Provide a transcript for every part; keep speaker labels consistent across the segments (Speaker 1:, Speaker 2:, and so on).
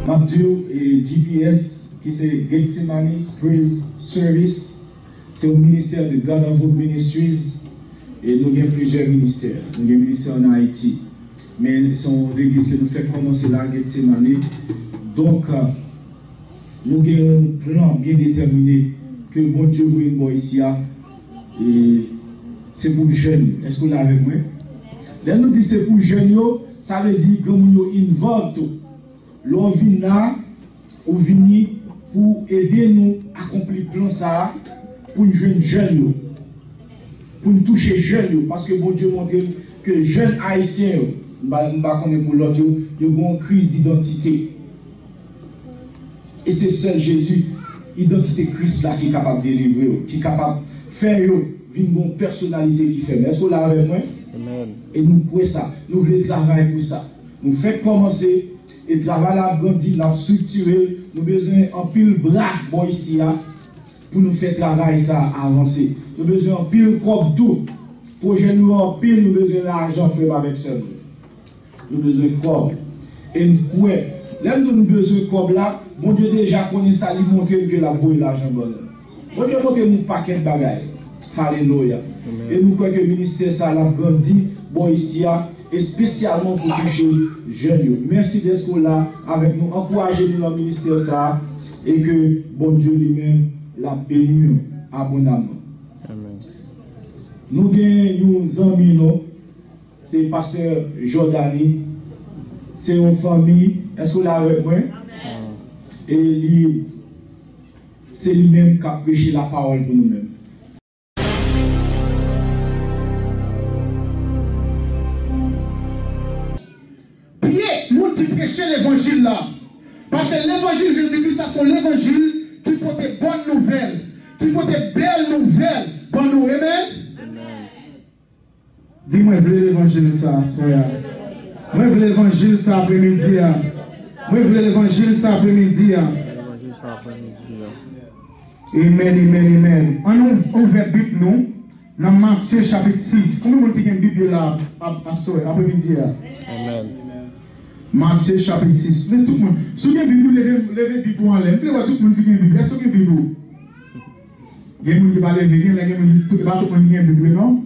Speaker 1: Mathieu et GPS, qui c'est Gethsemane Praise Service, c'est au ministère de God of Hope Ministries, et nous avons plusieurs ministères. Nous avons un ministère en Haïti, mais son l'église que nous fait commencer là, Gethsemane. Donc, nous avons un plan bien déterminé que bon Dieu vous une ici, et c'est pour les jeunes. Est-ce que vous l'avez avec moi? Là, nous disons c'est pour les jeunes, ça veut dire que nous involvons. L'on vient là, on vient pour aider nous à accomplir le plan ça, pour nous jeunes jeunes, pour nous toucher jeunes, parce que bon Dieu montre que les jeunes haïtiens, pour l'autre, ils ont une crise d'identité. Et c'est seul Jésus, identité Christ là, qui est capable de délivrer, qui est capable de faire une personnalité qui fait. Est-ce que vous l'avez avec moi? Amen. Et nous croyons ça, nous voulons travailler pour ça. Nous faisons commencer. Et travail a grandi, l'a structuré, nous avons besoin en pile bras bon ici pour nous faire travail ça avancer. Nous avons besoin en pile corps tout. Projet nous en pile, nous avons besoin d'argent fait avec seul. Nous avons besoin de corps. Et nous croyons, là nous avons besoin de corps là, bon Dieu déjà connaît ça, il montre que la voie l'argent bon. Bon Dieu montre nous paquet de bagailles. Alléluia. Et nous croyons que le ministère ça l'a grandi bon ici et spécialement pour toucher les jeunes. Merci d'être là avec nous. Encouragez-nous dans le ministère ça et que bon Dieu lui-même la bénisse abondamment. Amen. Nous avons nos amis, c'est le pasteur Jordani, c'est une famille. Est-ce que vous l'avez avec moi? Et c'est lui-même qui a prêché la parole pour nous-mêmes.
Speaker 2: L'évangile là. Parce que l'évangile Jésus-Christ, c'est l'évangile qui porte des bonnes nouvelles, qui porte des belles nouvelles pour nous. Amen. Dis-moi, vous voulez l'évangile ça, soya. Moi, je veux l'évangile ça après-midi. Moi, je veux l'évangile ça après-midi. Amen, amen, amen. On ouvre Bible nous dans Matthieu chapitre 6. Comment vous avez une Bible là après-midi? Amen. Matthieu chapitre 6. Mais tout le monde, si vous avez une Bible, levez Bible en l'air. Tout le monde qui a une Bible. Est-ce que vous avez une Bible? Il y a des gens qui parlent de Bible, il y a des gens qui parlent de Bible, non?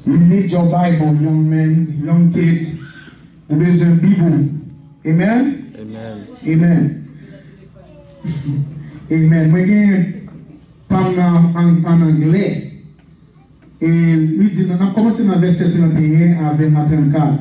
Speaker 2: You need your Bible, young men, young kids. Vous avez besoin de Bible. Amen? Amen. Amen. Amen. Moi, je parle en anglais. Et il dit, on a commencé dans le verset 31 avec 34.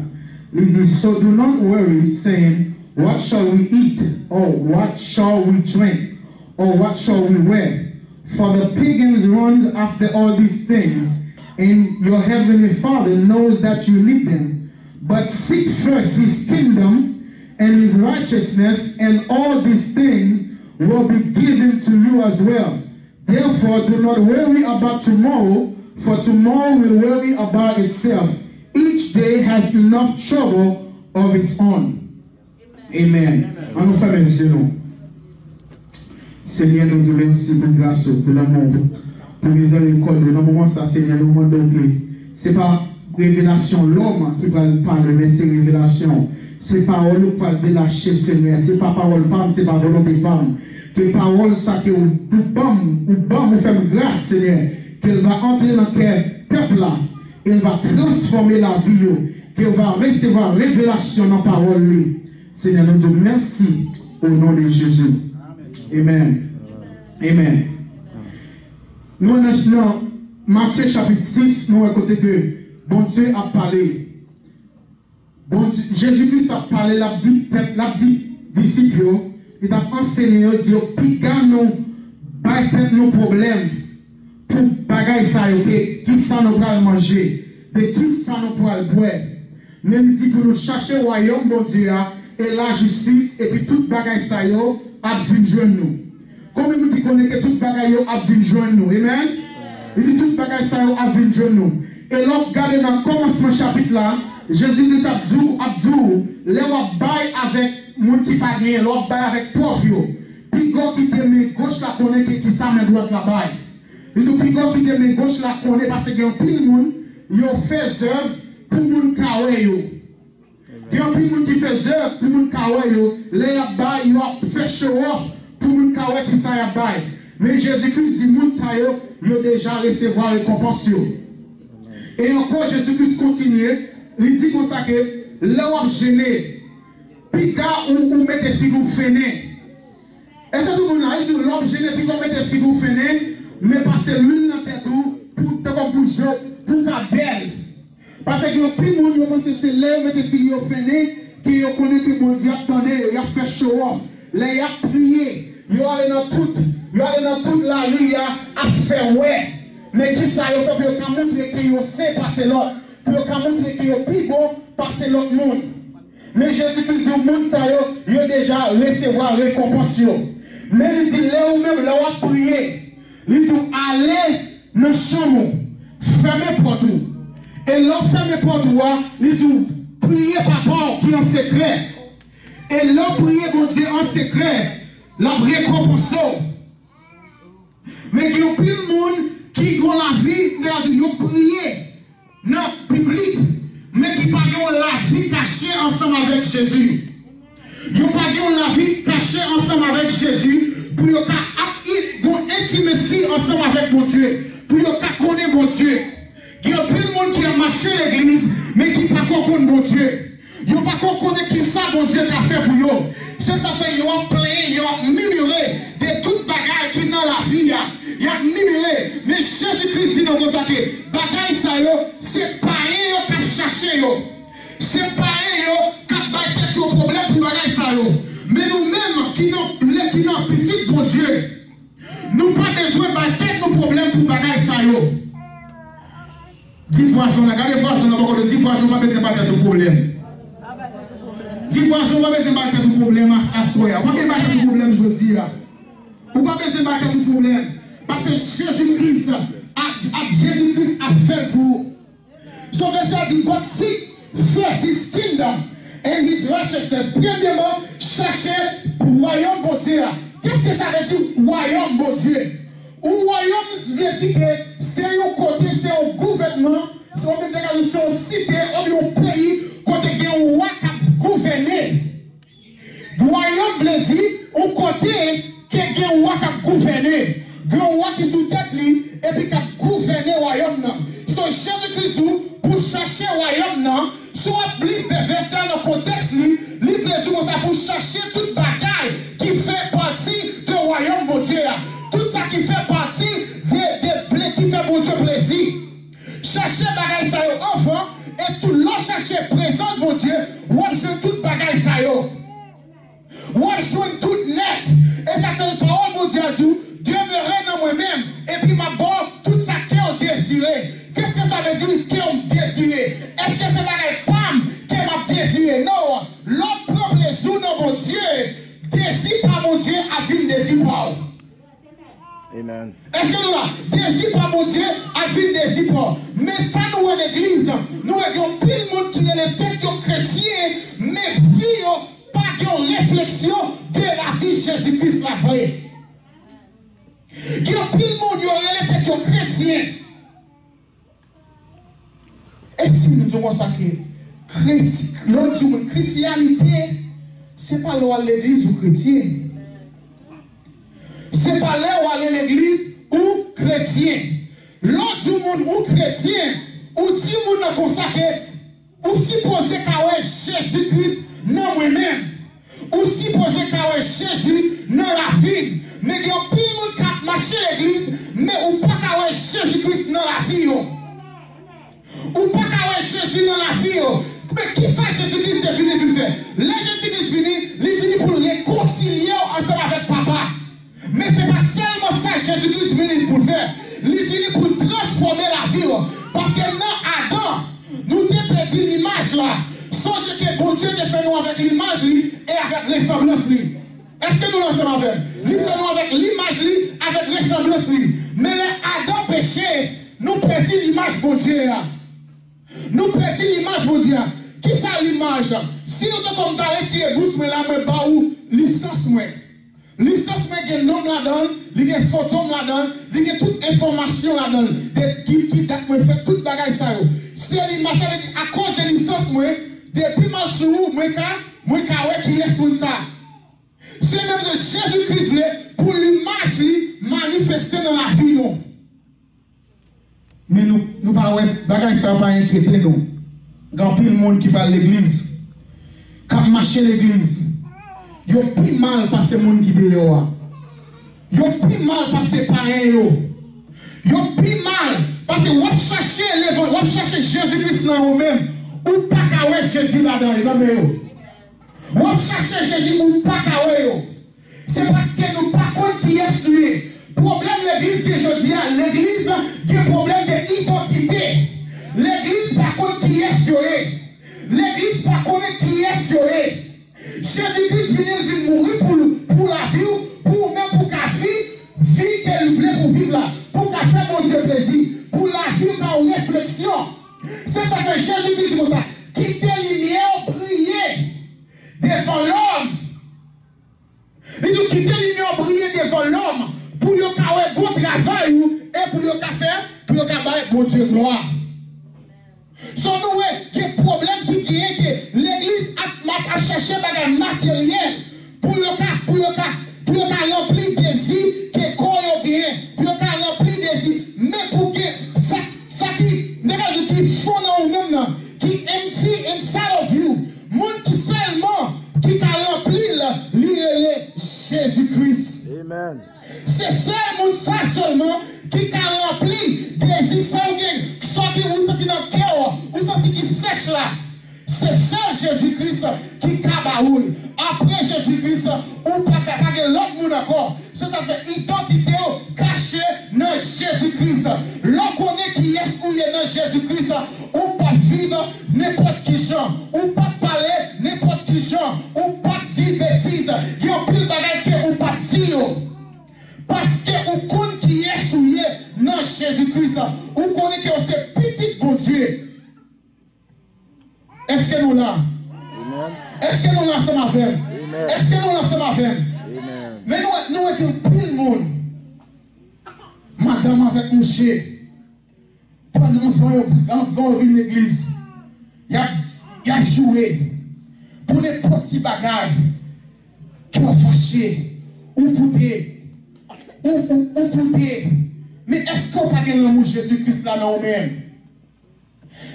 Speaker 2: Il dit, so do not worry, saying, what shall we eat? Or what shall we drink? Or what shall we wear? For the pagans run after all these things, and your heavenly Father knows that you need them. But seek first his kingdom and his righteousness, and all these things will be given to you as well. Therefore, do not worry about tomorrow, for tomorrow will worry about itself. Each day has enough trouble of its own. Amen. On nous fait merci nous. Seigneur, nous te remercions pour grâce, pour l'amour, pour les miséricorde. Dans le moment ça, Seigneur, nous demandons que ce n'est pas révélation l'homme qui parle, mais c'est révélation. C'est parole qui parle de lâcher, Seigneur. C'est pas parole femme, c'est pas volonté femme. Que parole ça que ou fait grâce, Seigneur. Qu'elle va entrer dans quel peuple là, elle va transformer la vie, qu'elle va recevoir révélation dans la parole lui. Seigneur, nous te merci au nom de Jésus. Amen. Amen. Nous dans Matthieu chapitre 6, nous écoutons que bon Dieu a parlé. Bon Jésus-Christ a parlé, l'a dit disciples, il a enseigné, il dit, piquant nos problèmes. Pour bagaille ça, qui ça nous va manger, de qui ça nous va boire. Même si pour nous chercher le royaume, bon Dieu, et la justice, et puis toute bagaille ça, a vu joindre nous. Comme nous dit que toute bagaille a vu joindre nous. Amen? Il dit toute bagaille ça a vu joindre nous. Et là, regardez dans le commencement chapitre là, Jésus dit Abdou, les bail avec monde qui pas gagné, l'autre bail avec pauvre. Puis quand qui te met gauche là, connaît qui ça met droite là bail. Et nous piquons qui te met gauche là, connaît parce que y a pile monde, ils ont fait œuvre pour nous carrer. Il y a un peu de monde qui fait œuvre pour le kawaii, les abay, ils ont fait show off pour le kawaii qui s'est abay. Mais Jésus-Christ dit, monde ça il a déjà recevoir récompense. Et encore Jésus-Christ continue, il dit comme ça que là où gêné, puis quand on met des figures fainées. Et c'est tout le monde là, il dit l'homme gêné, puis on met des figures fainées, mais passer l'une dans la tête pour ta belle. Parce que le plus de monde qui c'est là, mais des filles fainées, qui connaissent que mon Dieu attendait, il a fait show off, là il a prié, il a allé dans toute la rue, il a fait ouais. Mais qui ça, il faut que vous montrez que vous savez passer l'autre, pour que vous montrez que vous plus bon passer l'autre monde. Mais Jésus-Christ, le monde, ça, il a déjà recevoir récompense. Mais il dit, là où même, là où a prié, il dit, allez dans la chambre, fermez porte. Et là, fermez porte, il dit, priez papa qui est en secret. Et là, priez mon Dieu en secret, la récompense. Mais il y a plus de monde qui ont la vie, ils ont prié dans le public, mais qui n'ont pas la vie cachée ensemble avec Jésus. Ils n'ont pas la vie cachée ensemble avec Jésus pour qu'ils aient une intimacy ensemble avec mon Dieu, pour qu'ils connaissent mon Dieu. Il y a plus de monde qui a marché l'église, mais qui n'a pas connaît mon Dieu. Ils n'ont pas connaît qui ça mon Dieu a fait pour eux. C'est ça fait qu'ils ont plein, ils ont murmuré de toute bagarre qui est dans la vie. Il a murmuré, mais Jésus-Christ dit dans ça que bagaille ça c'est pas eux qui cherché c'est pas eux qui battent au problème pour bagaille ça mais nous-mêmes qui n'ont petit bon Dieu nous pas besoin de battre nos problèmes pour bagaille ça 10 poissons, regardez poissons, on va 10 poissons, on va besoin de battre au problème. 10 poissons, on va besoin de battre au problème à soi. On va besoin de battre au problème aujourd'hui. On va besoin de battre au problème. Parce que Jésus-Christ a fait pour. Son verset dit, but seek first his kingdom and his righteousness. Premièrement, chercher le royaume de Dieu. Qu'est-ce que ça veut dire, royaume de Dieu? Ou royaume veut dire que c'est un côté, c'est un gouvernement, c'est une cité, un pays, côté qui est un roi qui a gouverné. Royaume veut dire un côté qui est un roi qui a gouverné. Un roi qui est sous tête et puis qui a gouverné le royaume. So Jésus-Christ, pour chercher le royaume, soit libre verset dans le contexte, il veut dire pour chercher toute bagaille qui fait partie du royaume de Dieu. Tout ça qui fait partie qui fait mon Dieu plaisir. Chercher bagaille ça enfant et tout l'on chercher présent mon Dieu, on joue toute bagaille ça on joue toute net. Et ça c'est le parole mon Dieu dit, Dieu me règne dans moi-même et puis ma bonne tout ça qu'on désiré. Qu'est-ce que ça veut dire qu'on désiré? Est-ce que c'est bagaille pam qu'on m'a désiré? Non, l'homme propre les jours dans mon Dieu, désir par mon Dieu a vu désir par.
Speaker 3: Amen.
Speaker 2: Est-ce que nous là, désir par mon Dieu, a vu désir par. Mais ça nous est l'église, nous avons plus de monde qui est les têtes chrétiens, mais filles, pas de réflexion de la vie de Jésus-Christ la vraie. Il y a plus de monde qui est les têtes chrétiens. Et si nous disons ça que la christianité, ce n'est pas là l'église ou chrétien. Ce n'est pas là où aller l'église ou chrétien. L'autre du monde ou chrétien, ou du monde comme ça que, ou supposé qu'à Jésus-Christ, non moi-même. Ou supposé qu'à Jésus, non la vie. Mais il y a plus de monde qui a marché l'église, mais ou pas qu'à Jésus-Christ dans la vie. Ou pas qu'à Jésus dans la vie. Mais qui ça Jésus-Christ est venu pour faire? Là Jésus-Christ est venu pour réconcilier ensemble avec papa. Mais ce n'est pas seulement ça que Jésus-Christ est venu pour faire. Il est venu pour transformer la vie. Parce que dans Adam, nous avons perdu l'image là. Songez que bon Dieu a fait nous avec l'image et avec ressemblance. Est-ce que nous l'ensemble avec? Il fait nous avec l'image avec ressemblance. Mais Adam péché, nous perdons l'image de Dieu. Nous perdons l'image de Dieu. Qui ça l'image? Si nous sommes comme dans les tiers douce, mais là, nous avons licence. Licence, il y a un nom là-dedans, il y a une photo là-dedans, il y a toute information là-dedans, qui fait toute bagaille ça. Si l'image, ça veut dire, à cause de licence, depuis mal sur vous, moi, qui est sur ça. C'est même de Jésus-Christ pour lui marcher, manifester dans la vie. Non. Mais nous parlons de ça, pas inquiéter nous. Il y a plus de monde qui parle de l'église, qui marche l'église. Il y a plus mal parce que les gens qui sont dehors. Il y a plus mal parce que les parents. Il y a plus mal parce que vous cherchez Jésus-Christ dans vous-même. Ou pas qu'à Jésus là-dedans. Vous cherchez Jésus ou pas qu'à c'est parce que nous ne pas compte qui est lui. Problème de l'église que je dis, l'église a un problème d'identité. L'église par contre qui est sur l'église par contre qui est sur Jésus-Christ vient mourir pour la vie, pour même pour qu'à vie qu'elle voulait pour vivre là, pour qu'à faire mon Dieu plaisir, pour la vie par réflexion. C'est ça que Jésus-Christ dit comme ça. Quittez les lumières, briller devant l'homme. Il dit quitter les lumières, briller devant l'homme pour qu'il y ait un bon travail et pour qu'il y ait faire, pour qu'il y ait bon Dieu gloire. Son nous, il y a un problème qui dit que l'église a cherché des matériel pour qu'il remplir des désirs que quoi il y a, pour qu'il remplir des désirs, mais pour que ça qui fond dans vous-même, qui empty inside of you, monde qui seulement qui t'a rempli Jésus-Christ.
Speaker 3: Amen.
Speaker 2: C'est seulement ça seulement qui t'a rempli des désirs sorti ou sorti dans le cœur, ou sorti qui sèche là. C'est ça Jésus-Christ qui cabaoule. Après Jésus-Christ, ou pas capable l'autre monde encore. Ça fait identité cachée dans Jésus-Christ. L'on connaît qui est ou est dans Jésus-Christ. Ou pas vivre n'importe qui genre. Ou pas parler n'importe qui genre. Ou pas dire bêtises. Il y a pile de bagages ou pas dire. Parce que vous connaissez qui est ou est dans Jésus-Christ. Vous connaissez que c'est petit bon Dieu. Est-ce que nous là? Est-ce que nous là sommes avec? Est-ce que nous là sommes avec? Mais nous sommes plus le monde. Madame avec monsieur. Pendant l'enfant vient l'église. Il a joué. Pour les petits bagages. Qui ont fâché. Ou pour des. Ou pour des. Mais est-ce qu'on pas gagné l'amour Jésus-Christ là dans nous-mêmes?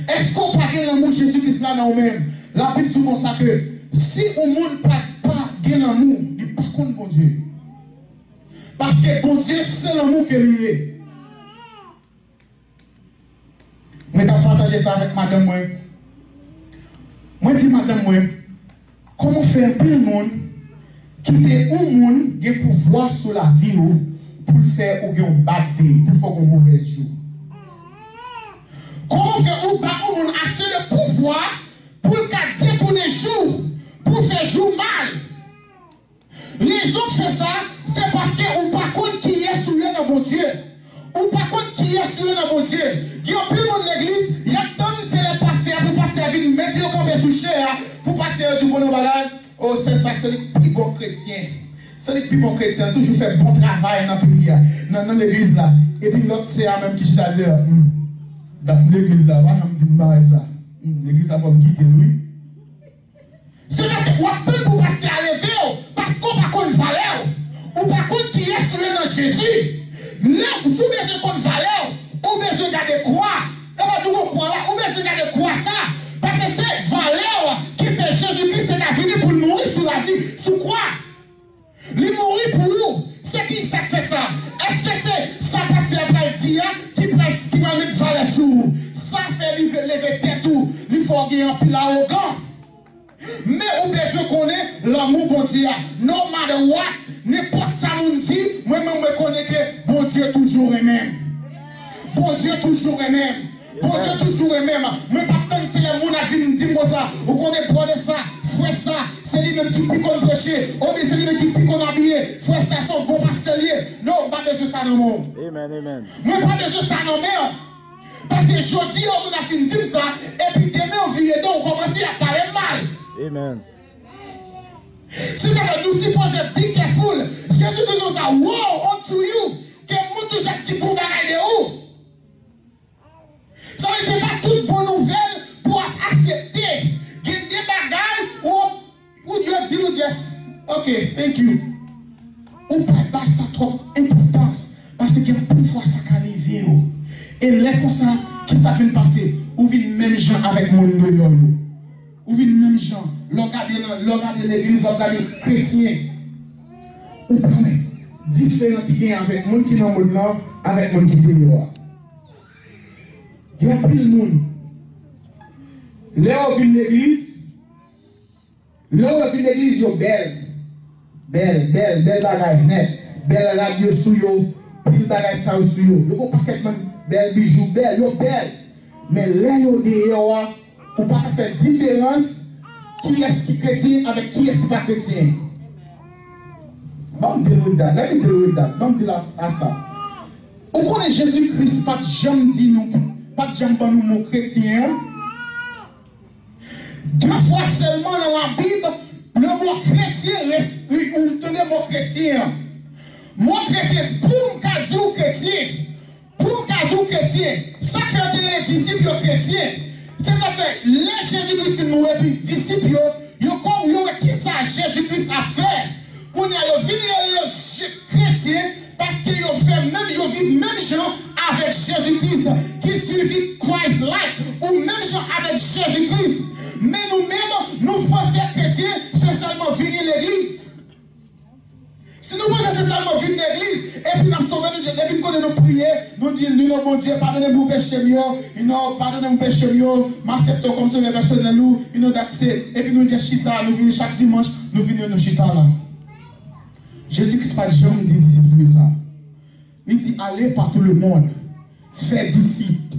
Speaker 2: Est-ce qu'on pas gagné l'amour Jésus-Christ là dans nous-mêmes? La Bible dit comme ça que si on ne pas gagné l'amour, il n'est pas contre bon Dieu. Parce que bon Dieu, c'est l'amour que lui est. Je vais partager ça avec madame. Moi, dis madame, comment faire pour le monde qui est un monde qui a pouvoir sur la vie pour faire ou un bad day, pour faire un mauvais jour? Comment faire ou battre un monde assez de pouvoir pour le détourner jour, pour faire jour mal? Les autres font ça, c'est parce qu'on ne pas compte qui est souillé dans mon Dieu. Ou pas compte qui est souillé dans mon Dieu. Il y a plus de l'église, il y a tant de c'est les pasteurs, pour pasteur venir mettre le camp sous chair, pour pasteur du bon bagage. Oh, c'est ça, c'est les plus bons chrétiens. C'est les plus bons chrétiens, toujours fait bon travail dans le pays, dans l'église là. Et puis l'autre, c'est la même qui est à l'heure. Dans l'église là, je me dis, ça. L'église a comme guider lui. C'est parce que vous avez pour passer à lever, parce qu'on n'a pas de valeur, ou par contre qui est sur dans Jésus. Là, vous besoin de comme valeur, ou besoin de garder quoi? Ou besoin de garder quoi ça? Parce que c'est valeur qui fait Jésus-Christ est venu pour mourir sur la vie. Sur quoi? Il mourir pour nous. C'est qui ça fait ça? Est-ce que c'est ça parce qu'il va le dire qui va mettre valeur sur nous? Ça fait lever tête tout. Il faut gagner un pile arrogant. Mais on besoin connaître l'amour bon Dieu. No matter what, n'importe ça nous dit, moi-même je connais que bon Dieu toujours est même. Bon Dieu toujours est même. Bon Dieu toujours est même. Mais par contre, si les gens qui disent ça, vous connaissez pas de ça, frère ça, c'est lui-même qui pique en prêcher, c'est lui-même qui pique en habillé, frère ça, son bon pastelier. Non, pas besoin de ça non more.
Speaker 3: Amen, amen.
Speaker 2: Mais pas besoin de ça non more. Parce que aujourd'hui, on a fini de dire ça, et puis demain, on vient donc, on commence à parler mal.
Speaker 3: Amen.
Speaker 2: C'est ça que nous supposons be careful. Jésus nous a dit, woe unto you, que nous toujours dit pour bagaille de où. Ça veut dire que pas toute bonne nouvelle pour accepter. Il y a ok, thank you. Ou pas ça trop importance. Parce que parfois ça peut arriver. Et là, comme ça, qui ça vient passer? Ou vient même gens avec mon dehors. Ou vient même gens. Regardez l'église, regardez les chrétiens. Ou pas différent qui vient avec monde qui est dans le monde là, avec monde qui est dehors. Il y a plus de monde. Là, on vient l'église. Là, on vient l'église, yo belle. Belle bagaille net. Belle radio sous yo. Pile bagaille ça sous yo. Yo pas paquet belle bijou, belle, yo belle. Mais là, yo dehors, pour pas faire différence. Qui est-ce qui est chrétien avec qui est-ce qui n'est pas chrétien? Bon, let me deal with that. Bon, dis à ça. On connaît Jésus-Christ, pas de jamais dit nous, pas de jamais nous mon chrétien. 2 fois seulement dans la Bible, le mot chrétien reste, ou tenez mot chrétien. Mot chrétien, pour me dire chrétien, pour me dire chrétien, ça fait des disciples chrétiens. C'est ça fait, les Jésus-Christ qui nous et disciples, ils ont qui ça Jésus-Christ a fait. Pour nous venir chrétien parce qu'ils vivent même gens avec Jésus-Christ qui suivent Christ-like ou même gens avec Jésus-Christ. Mais nous-mêmes, nous pensons chrétiens, c'est seulement venir l'église. Si nous pensons c'est seulement venir l'église, et puis nous sauvons, et puis nous prions, nous disons, nous, mon Dieu, pardonnez-moi péché mieux, pardonnez-moi péché mieux, m'acceptons comme sauveur personnel, that's it. Et puis nous disons, chita, nous venons chaque dimanche, nous venons nous chita là. Jésus-Christ pas jamais dit disciples ça. Il dit, allez par tout le monde, faites disciples.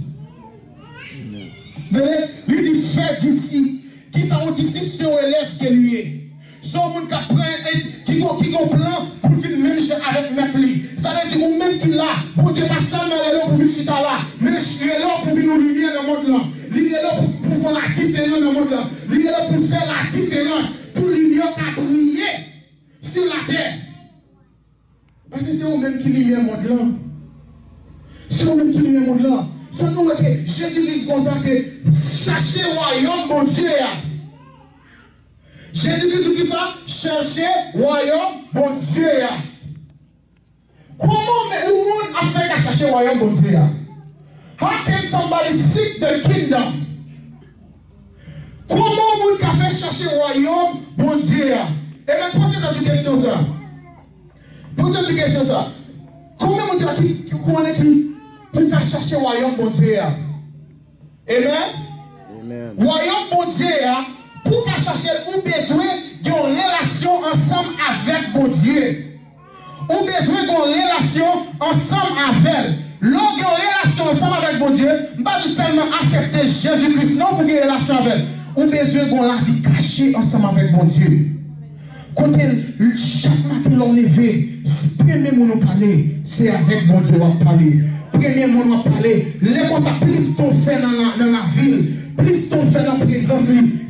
Speaker 2: Il dit, faites disciples. Qui sont aux disciples, c'est aux élèves qui lui est. C'est au monde qui a un plan pour venir même avec maître lui. Ça veut dire que même qui là, pour Dieu pas seulement là pour venir chita là, mais il est là pour venir nous lumière dans le monde là. Il est là pour faire la différence dans le monde là. Il est là pour faire la différence, pour lumière qui briller sur la terre. Parce que c'est eux-mêmes qui lumière le monde là. C'est eux-mêmes qui lumière le monde là. C'est nous que Jésus dit comme ça que cherchez le royaume, mon Dieu. Jésus dit ça, cherchez le royaume, mon Dieu. Comment le monde a fait à chercher le royaume, mon Dieu? How can somebody seek the kingdom? Comment le monde a fait chercher le royaume, mon Dieu? Et même posez cette question ça. Posez une question ça. Combien de gens qui connaissent pour chercher le royaume bon Dieu? Amen. Royaume bon Dieu, pour chercher, ou besoin d'une relation ensemble avec bon Dieu. Ou besoin d'une relation ensemble avec. Lorsqu'il y a une relation ensemble avec bon Dieu, pas seulement accepter Jésus-Christ, non pour une relation avec. Ou besoin d'une vie cachée ensemble avec bon Dieu. Quand chaque matin l'on levé, premier mot nous parler, c'est avec bon Dieu on parler. Premier mot nous parler, les choses plus ton fait dans la ville, plus ton fait dans la présence,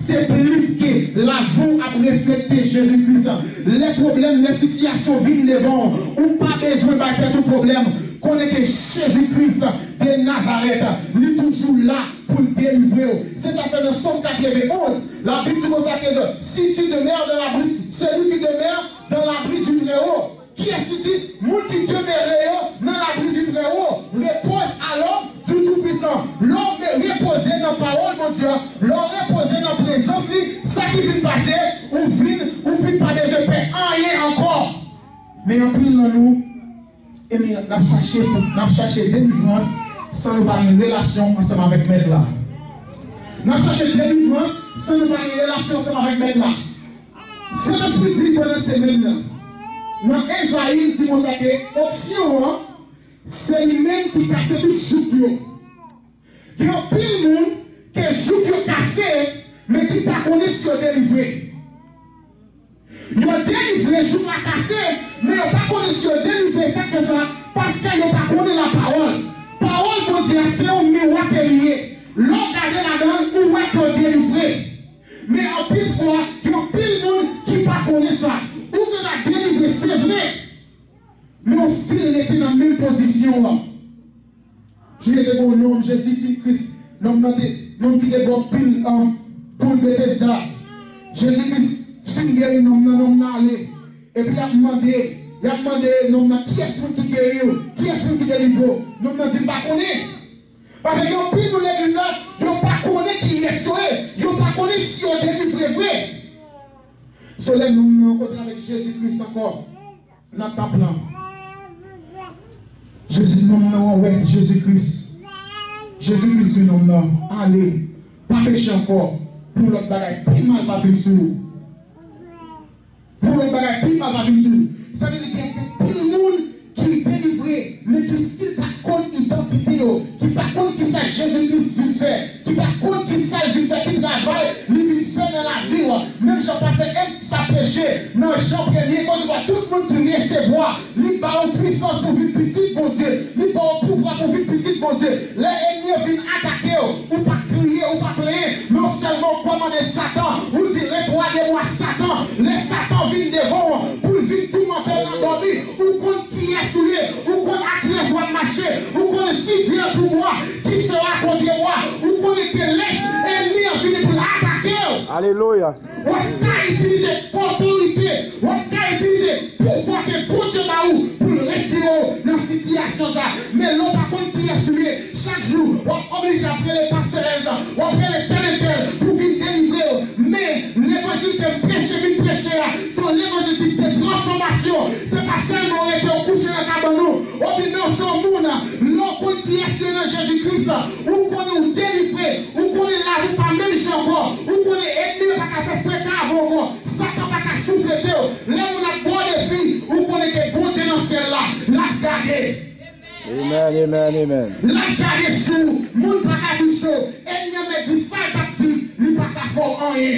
Speaker 2: c'est plus que la vie a reflété Jésus-Christ. Les problèmes, les situations viennent devant, ou pas besoin de tout problème. Connaissez Jésus-Christ de Nazareth, il est toujours là pour nous délivrer. C'est ça fait le Somme 91. La Bible dit comme ça que si tu demeures dans l'abri, celui qui demeure dans l'abri du Très-Haut. Qui est-ce qui dit, nous qui demeurons dans l'abri du Très-Haut, repose à l'homme du Tout-Puissant. L'homme reposé dans la parole, mon Dieu, l'homme reposé dans la présence, ça qui vient passer, ou vient pas de paix, rien encore. Mais en plus, nous, et nous avons cherché délivrance sans nous avoir une relation ensemble avec Maître là. Nous avons cherché délivrance sans nous avoir une relation ensemble avec Maître là. C'est notre fils qui pendant cette semaine-là. Dans Esaïe, qui montre que l'option, c'est lui-même qui casse tout le joug. Il y a pile de monde qui est joug cassé, mais qui n'a pas connu ce qu'il a délivré. Il a délivré le joug cassé, mais il n'a pas connu ce qu'il a délivré, c'est que ça, parce qu'il n'a pas connu la parole. Parole pour dire, c'est un miroir qui est lié. L'homme garde là-dedans, où est qu'il a délivré. Mais en pile fois, il y a pile de monde qui n'a pas connu ça. Ou que la délivré, c'est vrai. Mais on style était dans la même position. Je l'ai bon nom, Jésus-Christ, nom qui est bon pile pour Bethesda. Jésus-Christ, finger nom allé. Et puis il a demandé, non, qui est-ce qui guérit, qui est-ce qui délivre? Non, on dit pas connaître. Parce que yon pile nous l'église là, yon pas connaît qui est sauvé, yon pas connaît si on délivre vrai. Soleil nous rencontrons avec Jésus-Christ encore. Dans le temple là. Jésus-Christ. Jésus-Christ, non, non. Allez, pas pécher encore. Pour l'autre bagaille, plus mal pas venir sur nous. Pour l'autre bagaille, plus mal pas venir sur nous. Ça veut dire qu'il y a plus de monde qui est délivré, mais qui style pas contre l'identité, qui pas contre qui ça Jésus-Christ vient faire, qui pas contre qui ça vient faire, qui travaille, lui vient faire dans la vie. Même si on passe un péché, dans Jean 1er, quand on voit tout le monde qui recevoir, lui pas en puissance pour vivre petit, bon Dieu, lui pas en pouvoir pour vivre petit, bon Dieu. Les ennemis viennent attaquer, ou pas crier, ou pas plaindre, non seulement commander Satan, ou dire rétrouvez-moi Satan, les Satan viennent devant, pour venir tout menteur endormi, ou contre qui est souillé, ou contre à qui est joie de marcher, ou contre si Dieu pour moi, qui sera contre moi, ou contre que l'ennemi vient pour attaquer.
Speaker 3: Alléluia.
Speaker 2: On a utilisé autorité, on a utilisé pouvoir que pour Dieu pour le retirer dans cette situation. Mais l'on par contre qui est souillé, chaque jour, on oblige à appeler les pasteurs, on appelle les tel pour venir délivrer. Mais l'évangile de prêcher, c'est l'évangile de transformation. C'est pas seulement on était au coucher dans la cabane, on dit non, c'est monde, l'on qui est dans Jésus-Christ, ou qu'on est délivré, ou qu'on est là, ou pas même encore, ou qu'on est ennemi, pas qu'à faire fréquent avant, Satan pas qu'à souffler, là on a bon défi, ou qu'on est bon Dieu dans celle-là, la garder.
Speaker 3: Amen, amen, amen.
Speaker 2: La garder sous, moun pas qu'à toucher, ennemi me dit ça, il pas qu'à faire rien.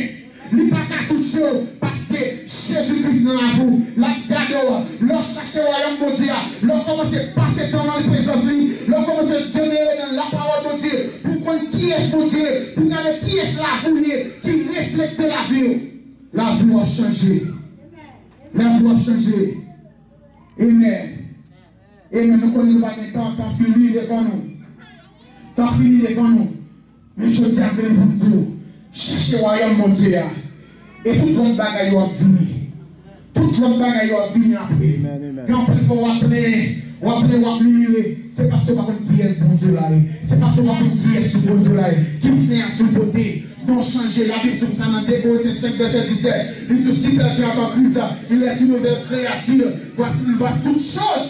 Speaker 2: Il pas qu'à toucher parce que Jésus-Christ dans la vous, la garde, leur chercher au royaume de Dieu, leur commencer à passer dans la présence, leur commencer à demeurer dans la parole de Dieu, pour connaître qui est mon Dieu, pour regarder qui est la vie qui reflète la vie. La vie a changé. La vie a changé. Amen. Amen. Nous connaissons pas le temps fini devant nous. Temps fini devant nous. Mais je dis à vous, cherchez le royaume de Dieu. Et tout le monde bagaille va venir. Tout le monde bagaille va venir après. Quand il faut appeler, c'est parce que vous ne qui est bon Dieu là. C'est parce que vous ne qui est sous bon Dieu là. Qui sait à tout côté. Donc changer la Bible, tout ça dans Décolossiens 5, verset 17. Il dit si quelqu'un est en Christ, il est une nouvelle créature. Voici, il voit toutes choses.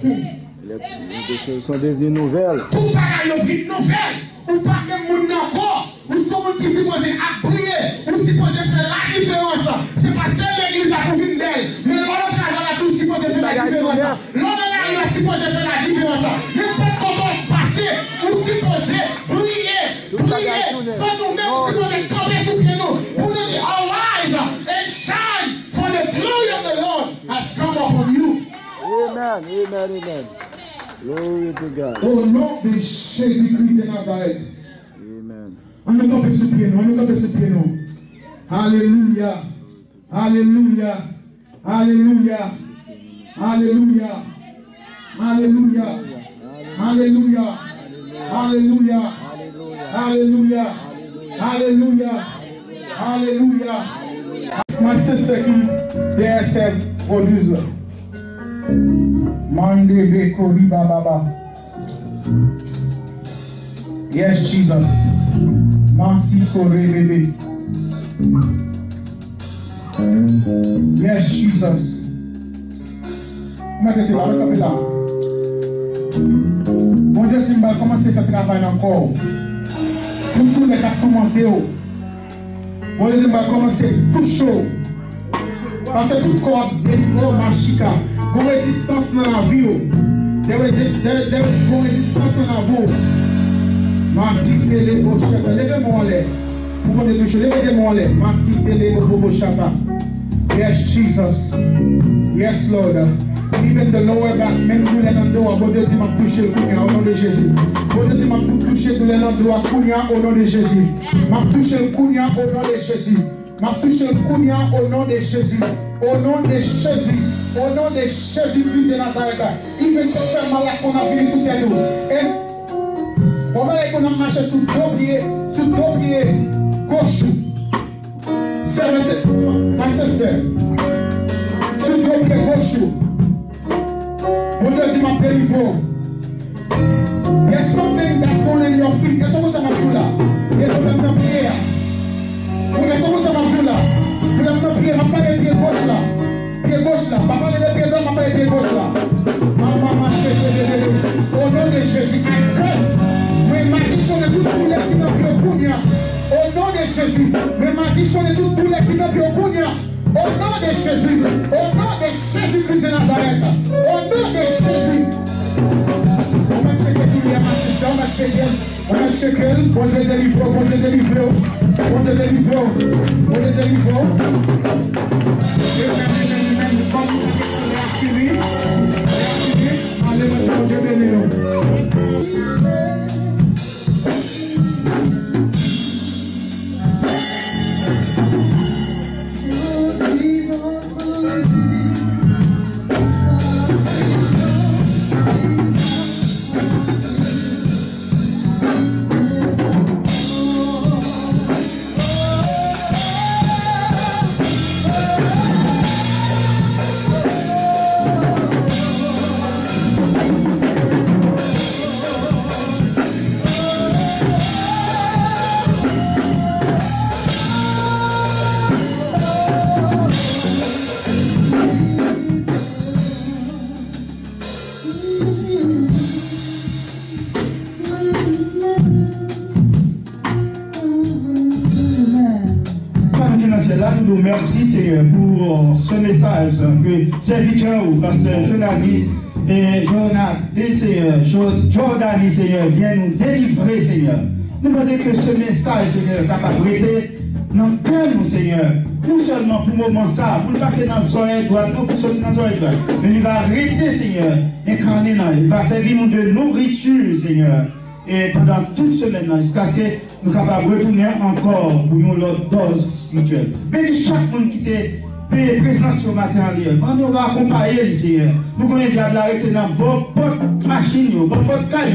Speaker 3: Les choses sont devenues nouvelles.
Speaker 2: Tout bagaille est nouvelle. Ou pas même moun encore. Ou sont moun qui supposé prier. Ou supposé faire la différence. C'est pas seule l'église à pour venir d'elle. Mais l'on travaille à tout supposé faire la différence. L'on est supposé faire la différence. N'importe comment se passer. Ou supposé prier. Faut nous-mêmes supposé tomber sous pied nous. Pour nous dire arise and shine. For the glory of the Lord has come upon you.
Speaker 3: Amen, amen, amen. Glory to God.
Speaker 2: Au nom de Jésus-Christ de Nazareth.
Speaker 3: Amen.
Speaker 2: On nous tombe sous pied nous. On nous tombe sous pied nous. Alléluia. Alléluia. Alléluia. Alléluia. Alléluia. Alléluia. Alléluia. Alléluia. Alléluia. Alléluia. My sister there said producer. Mande Bekori Baba. Yes, Jesus. Mansi Kore Bebe. Yes, Jesus. Mettez-le là. Bon Dieu, si je vais commencer à travailler encore. Pour tous les cas commentés. Bon Dieu, si je vais commencer tout chaud. Parce que tout corps délivré machika. Une résistance dans la vie. Une résistance dans la vie. Merci télé au chata. Levez-moi les. Pour qu'on touche, levez-moi les. Merci télé au chata. Yes, Jesus. Yes, Lord. Even the lower back, même nous les endroits, bon Dieu, tu m'as touché le cognac au nom de Jésus. Bon Dieu, tu m'as touché tous les endroits, cognac au nom de Jésus. M'a touché le cognac au nom de Jésus. M'a touché le cognac au nom de Jésus. Au nom de Jésus. Au nom de Jésus-Christ de Nazareth. Even quand c'est malade qu'on a fini tout à nous. Et on va qu'on a marché sous deux pieds gauche. C'est ma sister. au pied gauche. Mon Dieu dit ma délivrance. There's something that's going on in your feet. There's something that's going on. There's something that's here. There's something that's going on. There's something pied gauche là. Pied gauche là. Papa le pied droit, papa le pied gauche là. Maman chérie. Au nom de Jésus, I curse. Mais malédiction de toute douleur qui n'a plus au cognac. Au nom de Jésus. Mais malédiction de toute douleur qui n'a plus au cognac. Au nom de Jésus. Au nom de Jésus-Christ de Nazareth. Au nom de Jésus. On va checker tout les massifs, on va checker, bon Dieu délivre, bon Dieu délivre, bon Dieu délivre, bon Dieu délivre. Comme vous avez réactivé, allez, bon Dieu bénisse.
Speaker 4: Merci Seigneur pour ce message que serviteur ou pasteur journaliste et Jordani Seigneur vient nous délivrer Seigneur. Nous demandons que ce message Seigneur capable de rester dans le cœur nous Seigneur. Non seulement pour le moment ça, pour passer dans l'oreille droite, non pour sortir dans l'oreille droite. Mais il va arrêter Seigneur, incarné dans il va servir nous de nourriture Seigneur. Et pendant toute semaine, jusqu'à ce que nous soyons capables de retourner encore pour une autre dose spirituelle. Bénis chaque monde qui était présent sur le matin, on va accompagner, Seigneur. Nous connaissons déjà l'arrêter dans votre machine, votre caille,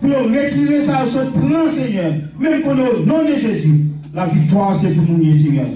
Speaker 4: pour retirer ça, se prendre, Seigneur. Même pour nous, nom de Jésus, la victoire, c'est pour nous, Seigneur.